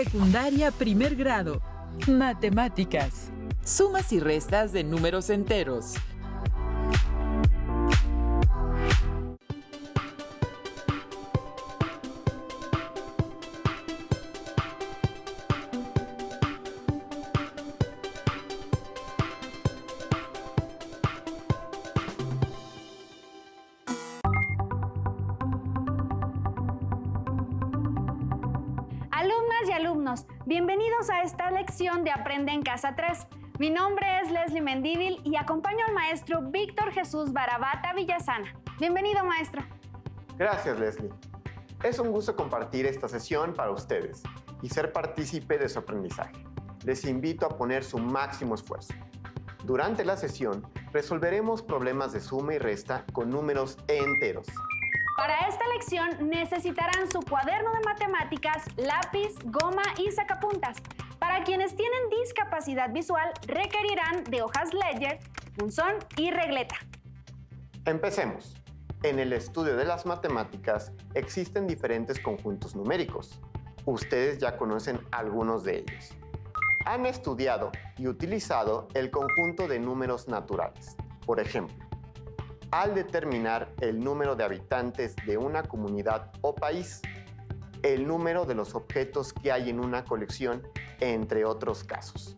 Secundaria primer grado. Matemáticas. Sumas y restas de números enteros. Alumnas y alumnos, bienvenidos a esta lección de Aprende en Casa 3. Mi nombre es Leslie Mendívil y acompaño al maestro Víctor Jesús Barabata Villasana. Bienvenido, maestro. Gracias, Leslie. Es un gusto compartir esta sesión para ustedes y ser partícipe de su aprendizaje. Les invito a poner su máximo esfuerzo. Durante la sesión, resolveremos problemas de suma y resta con números enteros. Para esta lección necesitarán su cuaderno de matemáticas, lápiz, goma y sacapuntas. Para quienes tienen discapacidad visual, requerirán de hojas Ledger, punzón y regleta. Empecemos. En el estudio de las matemáticas existen diferentes conjuntos numéricos. Ustedes ya conocen algunos de ellos. Han estudiado y utilizado el conjunto de números naturales. Por ejemplo, al determinar el número de habitantes de una comunidad o país, el número de los objetos que hay en una colección, entre otros casos.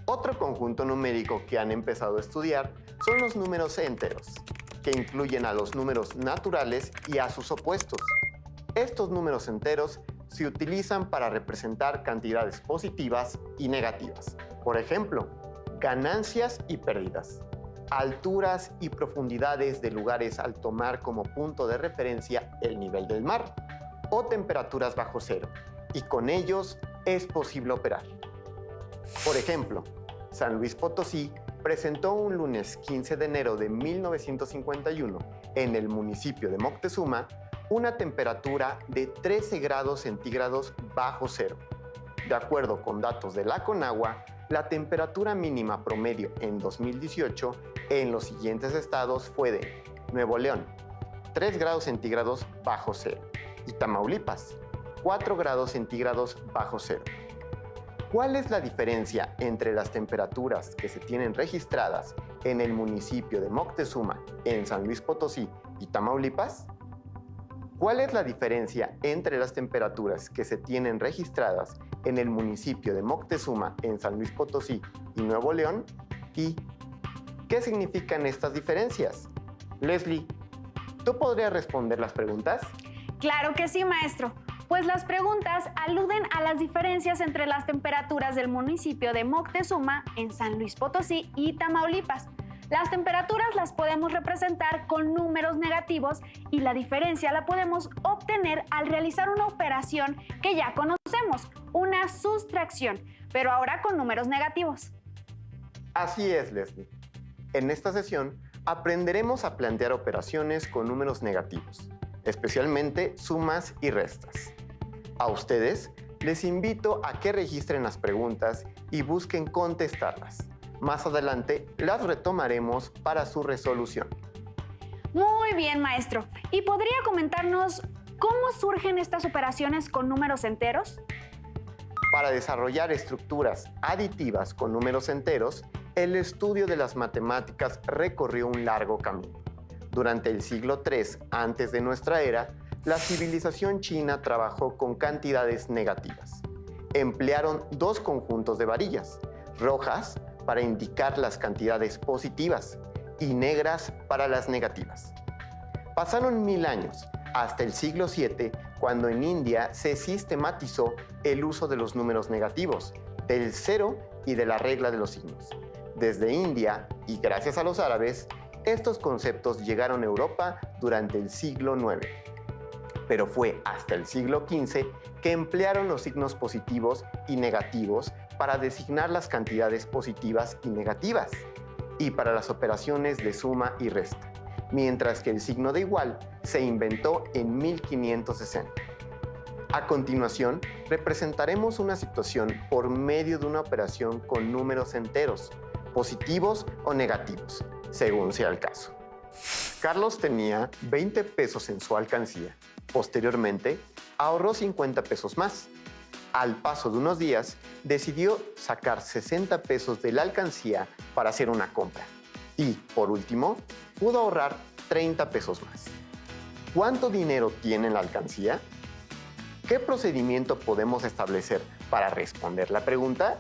Otro conjunto numérico que han empezado a estudiar son los números enteros, que incluyen a los números naturales y a sus opuestos. Estos números enteros se utilizan para representar cantidades positivas y negativas. Por ejemplo, ganancias y pérdidas, alturas y profundidades de lugares al tomar como punto de referencia el nivel del mar, o temperaturas bajo cero, y con ellos es posible operar. Por ejemplo, San Luis Potosí presentó un lunes 15 de enero de 1951 en el municipio de Moctezuma una temperatura de 13 grados centígrados bajo cero. De acuerdo con datos de la Conagua, la temperatura mínima promedio en 2018 en los siguientes estados fue de Nuevo León, 3 grados centígrados bajo cero, y Tamaulipas, 4 grados centígrados bajo cero. ¿Cuál es la diferencia entre las temperaturas que se tienen registradas en el municipio de Moctezuma, en San Luis Potosí y Tamaulipas? ¿Cuál es la diferencia entre las temperaturas que se tienen registradas en el municipio de Moctezuma, en San Luis Potosí y Nuevo León? ¿Y qué significan estas diferencias? Leslie, ¿tú podrías responder las preguntas? Claro que sí, maestro. Pues las preguntas aluden a las diferencias entre las temperaturas del municipio de Moctezuma, en San Luis Potosí y Tamaulipas. Las temperaturas las podemos representar con números negativos y la diferencia la podemos obtener al realizar una operación que ya conocemos, una sustracción, pero ahora con números negativos. Así es, Leslie. En esta sesión aprenderemos a plantear operaciones con números negativos, especialmente sumas y restas. A ustedes les invito a que registren las preguntas y busquen contestarlas. Más adelante las retomaremos para su resolución. Muy bien, maestro. ¿Y podría comentarnos cómo surgen estas operaciones con números enteros? Para desarrollar estructuras aditivas con números enteros, el estudio de las matemáticas recorrió un largo camino. Durante el siglo III antes de nuestra era, la civilización china trabajó con cantidades negativas. Emplearon dos conjuntos de varillas, rojas para indicar las cantidades positivas y negras para las negativas. Pasaron 1000 años, hasta el siglo VII, cuando en India se sistematizó el uso de los números negativos, del cero y de la regla de los signos. Desde India, y gracias a los árabes, estos conceptos llegaron a Europa durante el siglo IX. Pero fue hasta el siglo XV que emplearon los signos positivos y negativos para designar las cantidades positivas y negativas, y para las operaciones de suma y resta, mientras que el signo de igual se inventó en 1560. A continuación, representaremos una situación por medio de una operación con números enteros, positivos o negativos, según sea el caso. Carlos tenía 20 pesos en su alcancía. Posteriormente, ahorró 50 pesos más. Al paso de unos días, decidió sacar 60 pesos de la alcancía para hacer una compra. Y, por último, pudo ahorrar 30 pesos más. ¿Cuánto dinero tiene en la alcancía? ¿Qué procedimiento podemos establecer para responder la pregunta?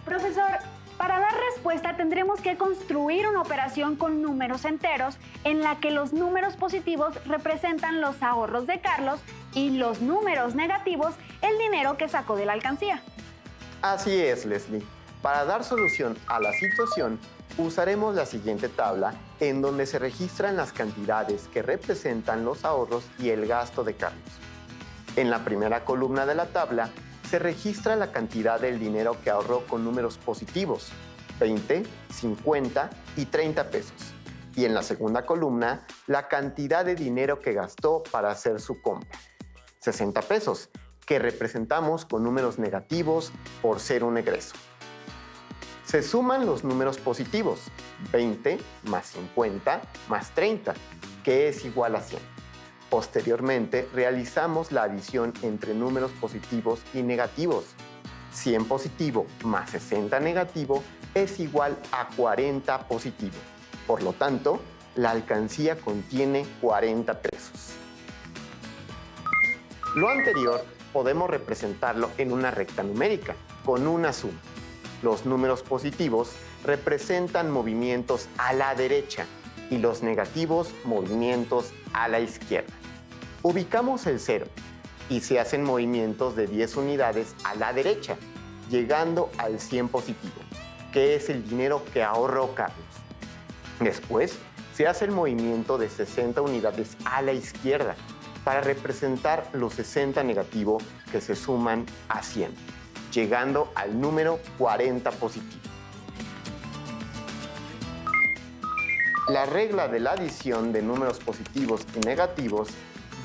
Profesor, para dar respuesta tendremos que construir una operación con números enteros en la que los números positivos representan los ahorros de Carlos y los números negativos el dinero que sacó de la alcancía. Así es, Leslie. Para dar solución a la situación, usaremos la siguiente tabla en donde se registran las cantidades que representan los ahorros y el gasto de Carlos. En la primera columna de la tabla se registra la cantidad del dinero que ahorró con números positivos, 20, 50 y 30 pesos. Y en la segunda columna, la cantidad de dinero que gastó para hacer su compra, 60 pesos, que representamos con números negativos por ser un egreso. Se suman los números positivos, 20 más 50 más 30, que es igual a 100. Posteriormente, realizamos la adición entre números positivos y negativos. 100 positivo más 60 negativo es igual a 40 positivo. Por lo tanto, la alcancía contiene 40 pesos. Lo anterior podemos representarlo en una recta numérica, con una suma. Los números positivos representan movimientos a la derecha y los negativos movimientos a la izquierda. Ubicamos el 0 y se hacen movimientos de 10 unidades a la derecha, llegando al 100 positivo, que es el dinero que ahorró Carlos. Después, se hace el movimiento de 60 unidades a la izquierda para representar los 60 negativo que se suman a 100, llegando al número 40 positivo. La regla de la adición de números positivos y negativos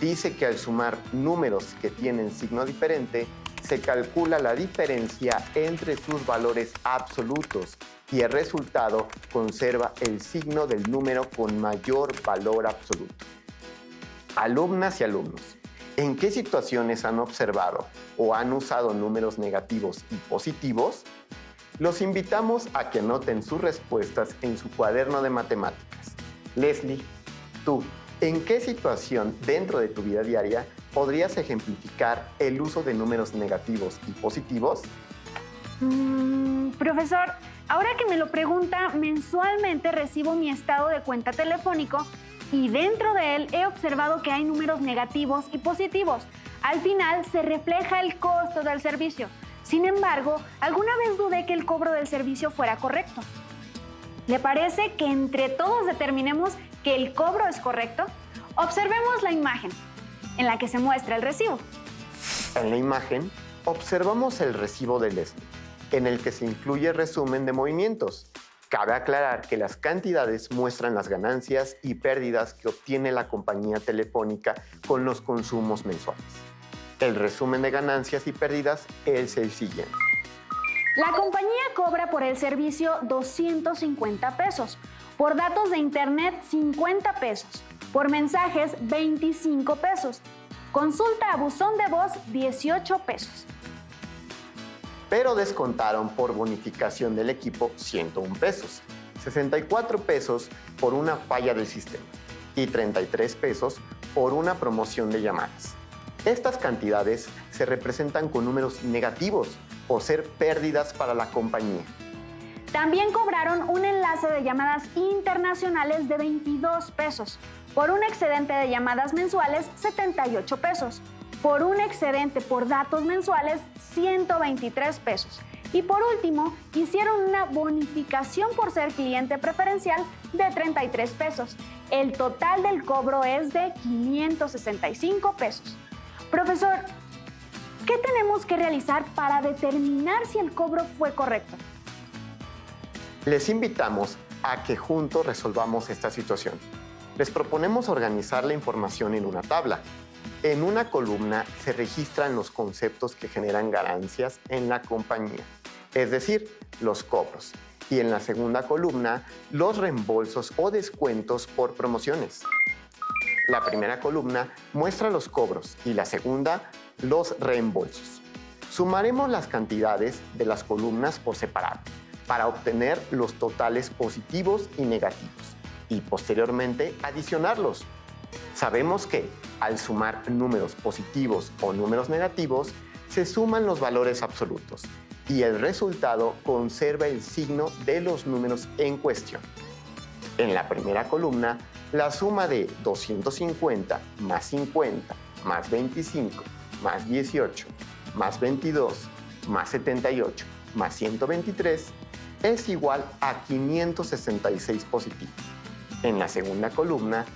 dice que al sumar números que tienen signo diferente, se calcula la diferencia entre sus valores absolutos y el resultado conserva el signo del número con mayor valor absoluto. Alumnas y alumnos, ¿en qué situaciones han observado o han usado números negativos y positivos? Los invitamos a que anoten sus respuestas en su cuaderno de matemáticas. Leslie, tú, ¿en qué situación dentro de tu vida diaria podrías ejemplificar el uso de números negativos y positivos? Profesor, ahora que me lo pregunta, mensualmente recibo mi estado de cuenta telefónico y dentro de él he observado que hay números negativos y positivos. Al final se refleja el costo del servicio. Sin embargo, alguna vez dudé que el cobro del servicio fuera correcto. ¿Le parece que entre todos determinemos que el cobro es correcto? Observemos la imagen en la que se muestra el recibo. En la imagen, observamos el recibo de Leslie, en el que se incluye el resumen de movimientos. Cabe aclarar que las cantidades muestran las ganancias y pérdidas que obtiene la compañía telefónica con los consumos mensuales. El resumen de ganancias y pérdidas es el siguiente. La compañía cobra por el servicio 250 pesos, por datos de internet 50 pesos, por mensajes 25 pesos, consulta a buzón de voz 18 pesos. Pero descontaron por bonificación del equipo 101 pesos, 64 pesos por una falla del sistema y 33 pesos por una promoción de llamadas. Estas cantidades se representan con números negativos por ser pérdidas para la compañía. También cobraron un enlace de llamadas internacionales de 22 pesos, por un excedente de llamadas mensuales 78 pesos, por un excedente por datos mensuales 123 pesos y por último hicieron una bonificación por ser cliente preferencial de 33 pesos. El total del cobro es de 565 pesos. Profesor, ¿qué tenemos que realizar para determinar si el cobro fue correcto? Les invitamos a que juntos resolvamos esta situación. Les proponemos organizar la información en una tabla. En una columna se registran los conceptos que generan ganancias en la compañía, es decir, los cobros. Y en la segunda columna, los reembolsos o descuentos por promociones. La primera columna muestra los cobros y la segunda, los reembolsos. Sumaremos las cantidades de las columnas por separado para obtener los totales positivos y negativos y posteriormente adicionarlos. Sabemos que al sumar números positivos o números negativos se suman los valores absolutos y el resultado conserva el signo de los números en cuestión. En la primera columna, la suma de 250 más 50 más 25 más 18 más 22 más 78 más 123 es igual a 566 positivo. En la segunda columna,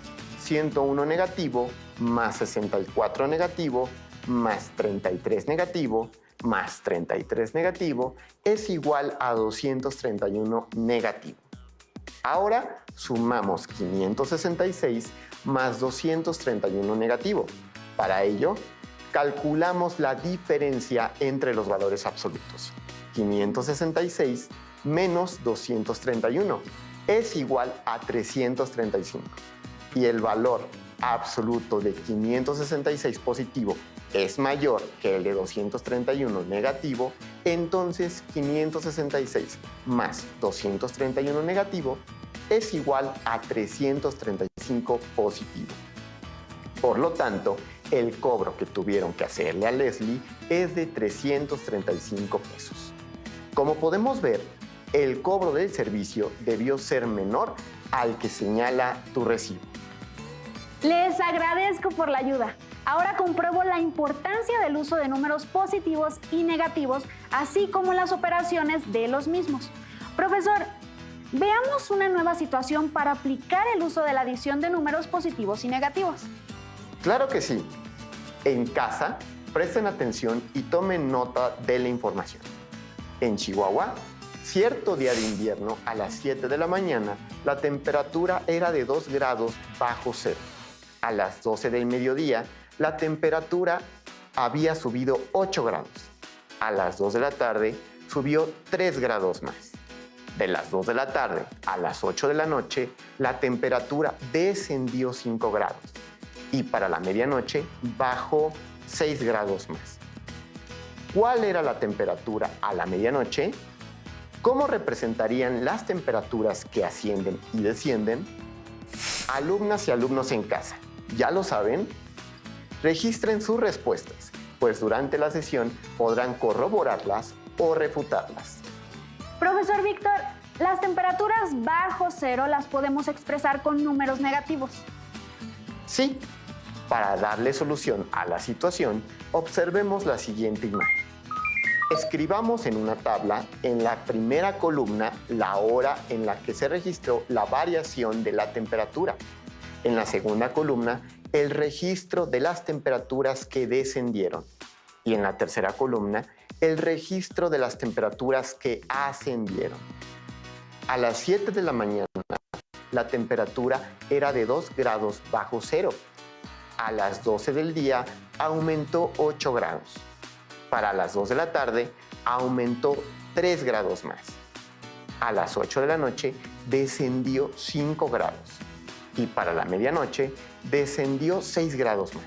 101 negativo más 64 negativo más 33 negativo más 33 negativo es igual a 231 negativo. Ahora sumamos 566 más 231 negativo. Para ello, calculamos la diferencia entre los valores absolutos. 566 menos 231 es igual a 335. Y el valor absoluto de 566 positivo es mayor que el de 231 negativo, entonces 566 más 231 negativo es igual a 335 positivo. Por lo tanto, el cobro que tuvieron que hacerle a Leslie es de 335 pesos. Como podemos ver, el cobro del servicio debió ser menor al que señala tu recibo. Les agradezco por la ayuda. Ahora compruebo la importancia del uso de números positivos y negativos, así como las operaciones de los mismos. Profesor, veamos una nueva situación para aplicar el uso de la adición de números positivos y negativos. Claro que sí. En casa, presten atención y tomen nota de la información. En Chihuahua, cierto día de invierno, a las 7 de la mañana, la temperatura era de 2 grados bajo cero. A las 12 del mediodía, la temperatura había subido 8 grados. A las 2 de la tarde, subió 3 grados más. De las 2 de la tarde a las 8 de la noche, la temperatura descendió 5 grados. Y para la medianoche, bajó 6 grados más. ¿Cuál era la temperatura a la medianoche? ¿Cómo representarían las temperaturas que ascienden y descienden? Alumnas y alumnos en casa, ¿ya lo saben? Registren sus respuestas, pues durante la sesión podrán corroborarlas o refutarlas. Profesor Víctor, las temperaturas bajo cero las podemos expresar con números negativos. Sí, para darle solución a la situación, observemos la siguiente imagen. Escribamos en una tabla, en la primera columna, la hora en la que se registró la variación de la temperatura. En la segunda columna, el registro de las temperaturas que descendieron. Y en la tercera columna, el registro de las temperaturas que ascendieron. A las 7 de la mañana, la temperatura era de 2 grados bajo cero. A las 12 del día, aumentó 8 grados. Para las 2 de la tarde, aumentó 3 grados más. A las 8 de la noche, descendió 5 grados. Y para la medianoche, descendió 6 grados más.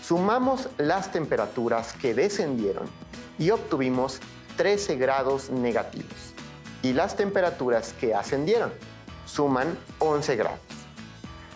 Sumamos las temperaturas que descendieron y obtuvimos 13 grados negativos. Y las temperaturas que ascendieron suman 11 grados.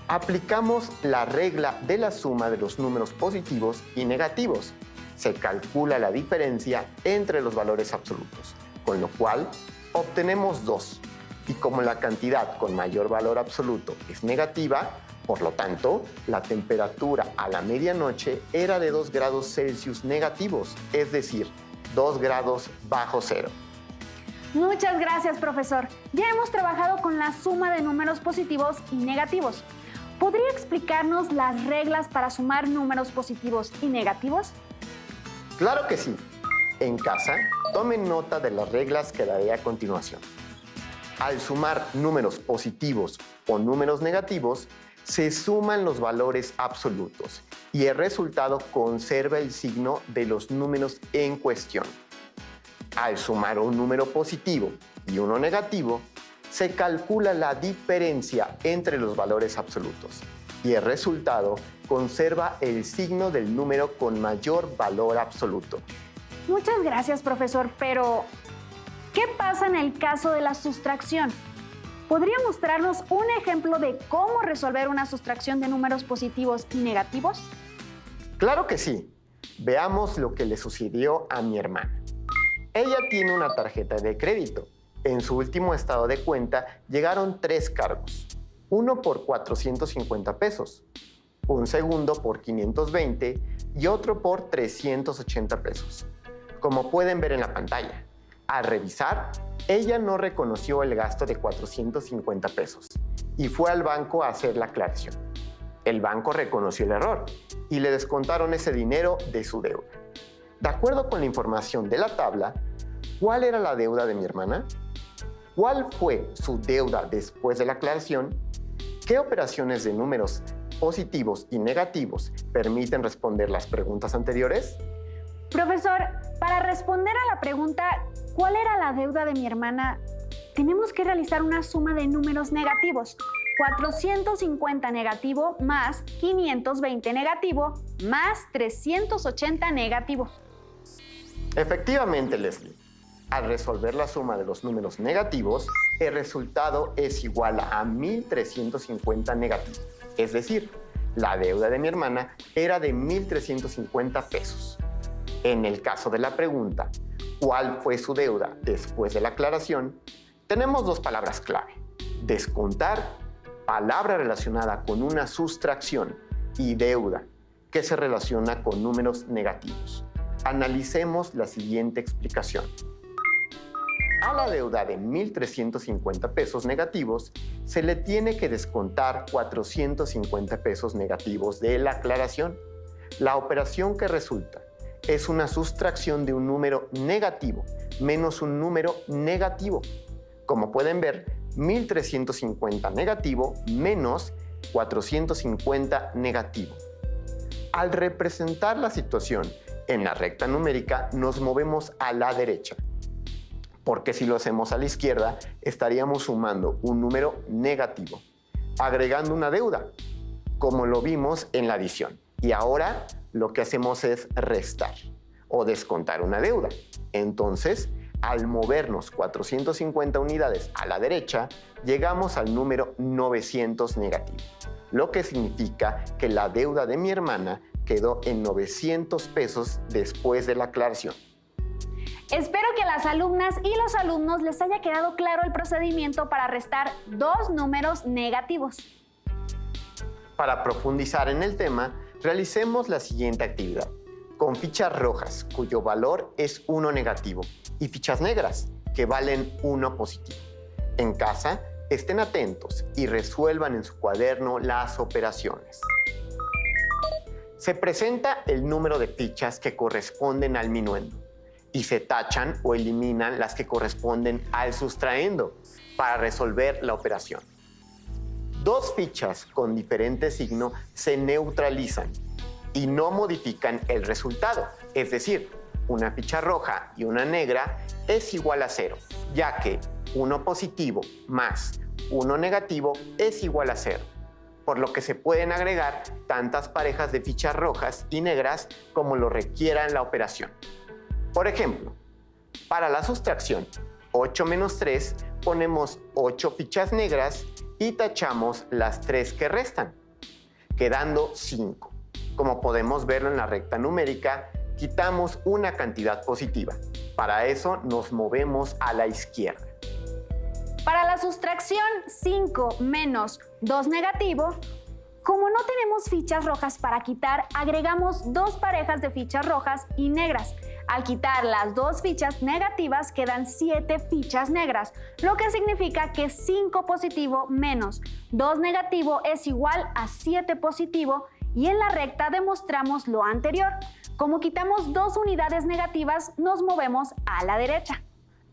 Aplicamos la regla de la suma de los números positivos y negativos. Se calcula la diferencia entre los valores absolutos, con lo cual obtenemos 2. Y como la cantidad con mayor valor absoluto es negativa, por lo tanto, la temperatura a la medianoche era de 2 grados Celsius negativos, es decir, 2 grados bajo cero. Muchas gracias, profesor. Ya hemos trabajado con la suma de números positivos y negativos. ¿Podría explicarnos las reglas para sumar números positivos y negativos? Claro que sí. En casa, tomen nota de las reglas que daré a continuación. Al sumar números positivos o números negativos, se suman los valores absolutos y el resultado conserva el signo de los números en cuestión. Al sumar un número positivo y uno negativo, se calcula la diferencia entre los valores absolutos y el resultado conserva el signo del número con mayor valor absoluto. Muchas gracias, profesor, pero ¿qué pasa en el caso de la sustracción? ¿Podría mostrarnos un ejemplo de cómo resolver una sustracción de números positivos y negativos? Claro que sí. Veamos lo que le sucedió a mi hermana. Ella tiene una tarjeta de crédito. En su último estado de cuenta llegaron 3 cargos. Uno por 450 pesos, un segundo por 520 y otro por 380 pesos. Como pueden ver en la pantalla, al revisar, ella no reconoció el gasto de 450 pesos y fue al banco a hacer la aclaración. El banco reconoció el error y le descontaron ese dinero de su deuda. De acuerdo con la información de la tabla, ¿cuál era la deuda de mi hermana? ¿Cuál fue su deuda después de la aclaración? ¿Qué operaciones de números positivos y negativos permiten responder las preguntas anteriores? Profesor, para responder a la pregunta ¿cuál era la deuda de mi hermana? Tenemos que realizar una suma de números negativos. 450 negativo más 520 negativo más 380 negativo. Efectivamente, Leslie. Al resolver la suma de los números negativos, el resultado es igual a 1.350 negativo. Es decir, la deuda de mi hermana era de 1.350 pesos. En el caso de la pregunta, ¿cuál fue su deuda después de la aclaración? Tenemos 2 palabras clave. Descontar, palabra relacionada con una sustracción, y deuda, que se relaciona con números negativos. Analicemos la siguiente explicación. A la deuda de 1.350 pesos negativos se le tiene que descontar 450 pesos negativos de la aclaración. La operación que resulta es una sustracción de un número negativo menos un número negativo. Como pueden ver, 1.350 negativo menos 450 negativo. Al representar la situación en la recta numérica, nos movemos a la derecha, porque si lo hacemos a la izquierda, estaríamos sumando un número negativo, agregando una deuda, como lo vimos en la adición. Y ahora lo que hacemos es restar o descontar una deuda. Entonces, al movernos 450 unidades a la derecha, llegamos al número 900 negativo, lo que significa que la deuda de mi hermana quedó en 900 pesos después de la aclaración. Espero que a las alumnas y los alumnos les haya quedado claro el procedimiento para restar 2 números negativos. Para profundizar en el tema, realicemos la siguiente actividad, con fichas rojas, cuyo valor es 1 negativo, y fichas negras, que valen 1 positivo. En casa, estén atentos y resuelvan en su cuaderno las operaciones. Se presenta el número de fichas que corresponden al minuendo y se tachan o eliminan las que corresponden al sustraendo para resolver la operación. 2 fichas con diferente signo se neutralizan y no modifican el resultado, es decir, una ficha roja y una negra es igual a 0, ya que 1 positivo más 1 negativo es igual a 0, por lo que se pueden agregar tantas parejas de fichas rojas y negras como lo requiera la operación. Por ejemplo, para la sustracción 8 menos 3 ponemos 8 fichas negras y tachamos las 3 que restan, quedando 5. Como podemos verlo en la recta numérica, quitamos una cantidad positiva. Para eso nos movemos a la izquierda. Para la sustracción 5 menos 2 negativo, como no tenemos fichas rojas para quitar, agregamos 2 parejas de fichas rojas y negras. Al quitar las 2 fichas negativas quedan 7 fichas negras, lo que significa que 5 positivo menos 2 negativo es igual a 7 positivo, y en la recta demostramos lo anterior. Como quitamos 2 unidades negativas, nos movemos a la derecha.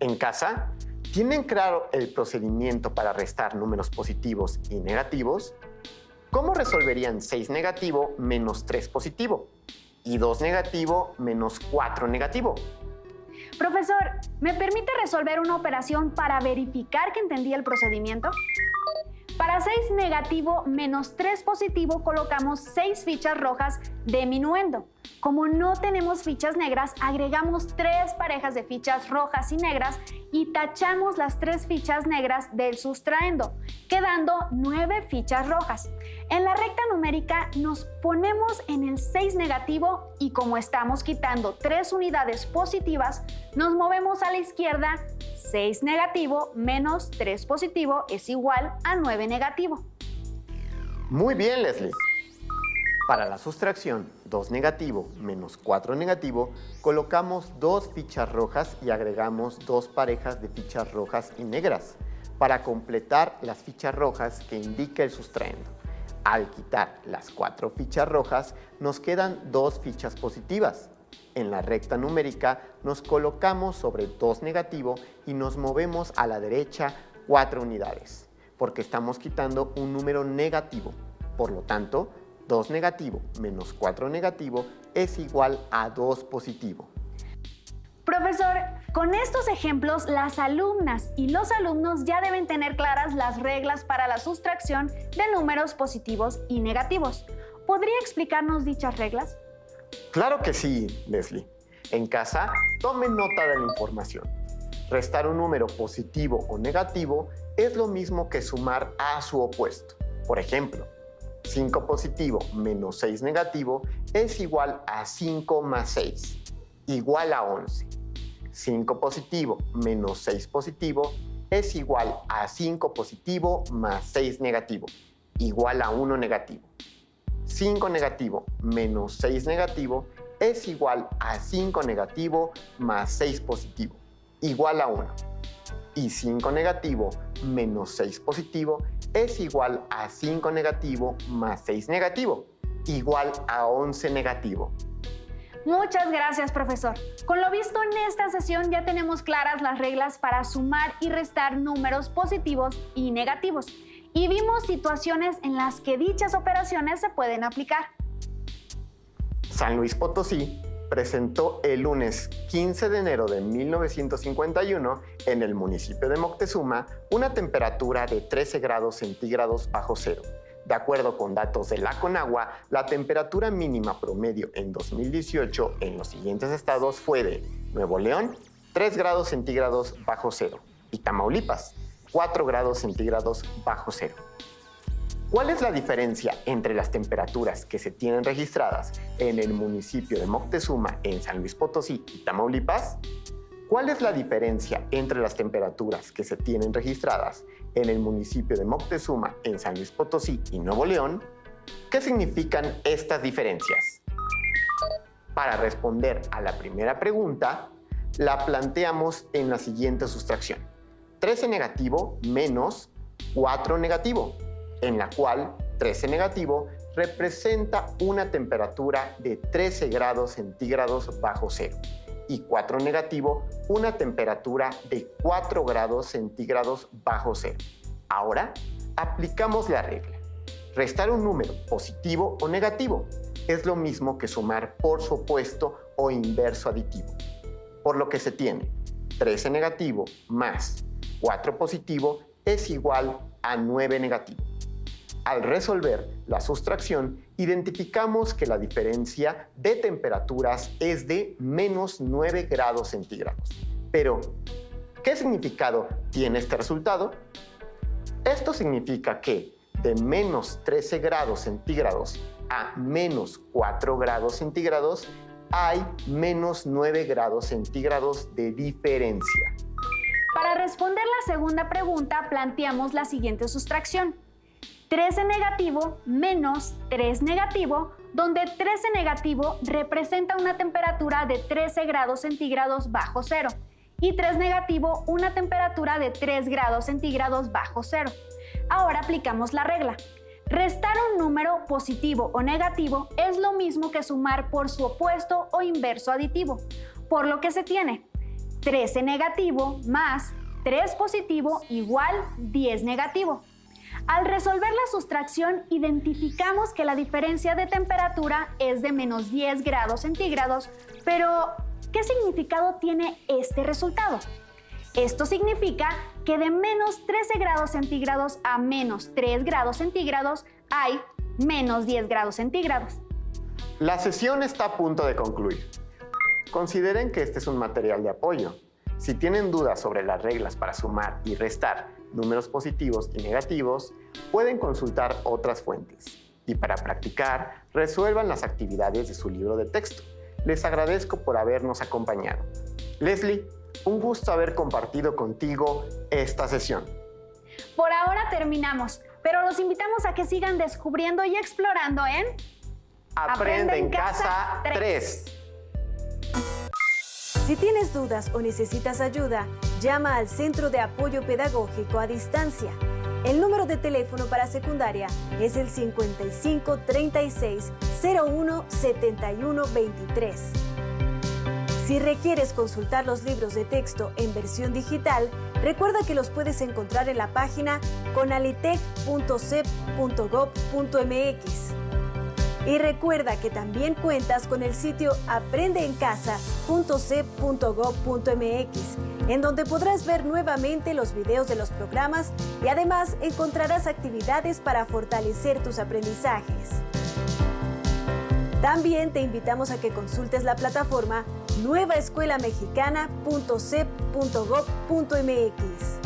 En casa, ¿tienen claro el procedimiento para restar números positivos y negativos? ¿Cómo resolverían 6 negativo menos 3 positivo? Y 2 negativo menos 4 negativo. Profesor, ¿me permite resolver una operación para verificar que entendí el procedimiento? Para 6 negativo menos 3 positivo colocamos 6 fichas rojas diminuendo. Como no tenemos fichas negras, agregamos 3 parejas de fichas rojas y negras y tachamos las 3 fichas negras del sustraendo, quedando 9 fichas rojas. En la recta numérica nos ponemos en el 6 negativo y como estamos quitando 3 unidades positivas, nos movemos a la izquierda. 6 negativo menos 3 positivo es igual a 9 negativo. Muy bien, Leslie. Para la sustracción 2 negativo menos 4 negativo, colocamos 2 fichas rojas y agregamos 2 parejas de fichas rojas y negras para completar las fichas rojas que indica el sustraendo. Al quitar las 4 fichas rojas, nos quedan 2 fichas positivas. En la recta numérica nos colocamos sobre 2 negativo y nos movemos a la derecha 4 unidades, porque estamos quitando un número negativo. Por lo tanto, 2 negativo menos 4 negativo es igual a 2 positivo. Profesor, con estos ejemplos, las alumnas y los alumnos ya deben tener claras las reglas para la sustracción de números positivos y negativos. ¿Podría explicarnos dichas reglas? Claro que sí, Leslie. En casa, tomen nota de la información. Restar un número positivo o negativo es lo mismo que sumar a su opuesto. Por ejemplo, 5 positivo menos 6 negativo es igual a 5 más 6, igual a 11. 5 positivo menos 6 positivo es igual a 5 positivo más 6 negativo, igual a 1 negativo. 5 negativo menos 6 negativo es igual a 5 negativo más 6 positivo, igual a 1. Y 5 negativo menos 6 positivo es igual a 5 negativo más 6 negativo, igual a 11 negativo. Muchas gracias, profesor. Con lo visto en esta sesión ya tenemos claras las reglas para sumar y restar números positivos y negativos. Y vimos situaciones en las que dichas operaciones se pueden aplicar. San Luis Potosí presentó el lunes 15 de enero de 1951 en el municipio de Moctezuma una temperatura de 13 grados centígrados bajo cero. De acuerdo con datos de la Conagua, la temperatura mínima promedio en 2018 en los siguientes estados fue de Nuevo León, 3 grados centígrados bajo cero, y Tamaulipas, 4 grados centígrados bajo cero. ¿Cuál es la diferencia entre las temperaturas que se tienen registradas en el municipio de Moctezuma, en San Luis Potosí y Tamaulipas? ¿Cuál es la diferencia entre las temperaturas que se tienen registradas en el municipio de Moctezuma, en San Luis Potosí y Nuevo León? ¿Qué significan estas diferencias? Para responder a la primera pregunta, la planteamos en la siguiente sustracción. 13 negativo menos 4 negativo, en la cual 13 negativo representa una temperatura de 13 grados centígrados bajo cero y 4 negativo una temperatura de 4 grados centígrados bajo cero. Ahora aplicamos la regla. Restar un número positivo o negativo es lo mismo que sumar por su opuesto o inverso aditivo, por lo que se tiene 13 negativo más 4 positivo es igual a 9 negativo. Al resolver la sustracción, identificamos que la diferencia de temperaturas es de menos 9 grados centígrados. Pero, ¿qué significado tiene este resultado? Esto significa que de menos 13 grados centígrados a menos 4 grados centígrados hay menos 9 grados centígrados de diferencia. Para responder la segunda pregunta, planteamos la siguiente sustracción. 13 negativo menos 3 negativo, donde 13 negativo representa una temperatura de 13 grados centígrados bajo cero y 3 negativo una temperatura de 3 grados centígrados bajo cero. Ahora aplicamos la regla. Restar un número positivo o negativo es lo mismo que sumar por su opuesto o inverso aditivo, por lo que se tiene 13 negativo más 3 positivo igual 10 negativo. Al resolver la sustracción, identificamos que la diferencia de temperatura es de menos 10 grados centígrados, pero ¿qué significado tiene este resultado? Esto significa que de menos 13 grados centígrados a menos 3 grados centígrados hay menos 10 grados centígrados. La sesión está a punto de concluir. Consideren que este es un material de apoyo. Si tienen dudas sobre las reglas para sumar y restar números positivos y negativos, pueden consultar otras fuentes. Y para practicar, resuelvan las actividades de su libro de texto. Les agradezco por habernos acompañado. Leslie, un gusto haber compartido contigo esta sesión. Por ahora terminamos, pero los invitamos a que sigan descubriendo y explorando en Aprende en Casa 3. Si tienes dudas o necesitas ayuda, llama al Centro de Apoyo Pedagógico a Distancia. El número de teléfono para secundaria es el 55 36 01 71 23. Si requieres consultar los libros de texto en versión digital, recuerda que los puedes encontrar en la página conalitec.cep.gov.mx. Y recuerda que también cuentas con el sitio aprendeencasa.cep.gov.mx, en donde podrás ver nuevamente los videos de los programas y además encontrarás actividades para fortalecer tus aprendizajes. También te invitamos a que consultes la plataforma nuevaescuelamexicana.cep.gov.mx.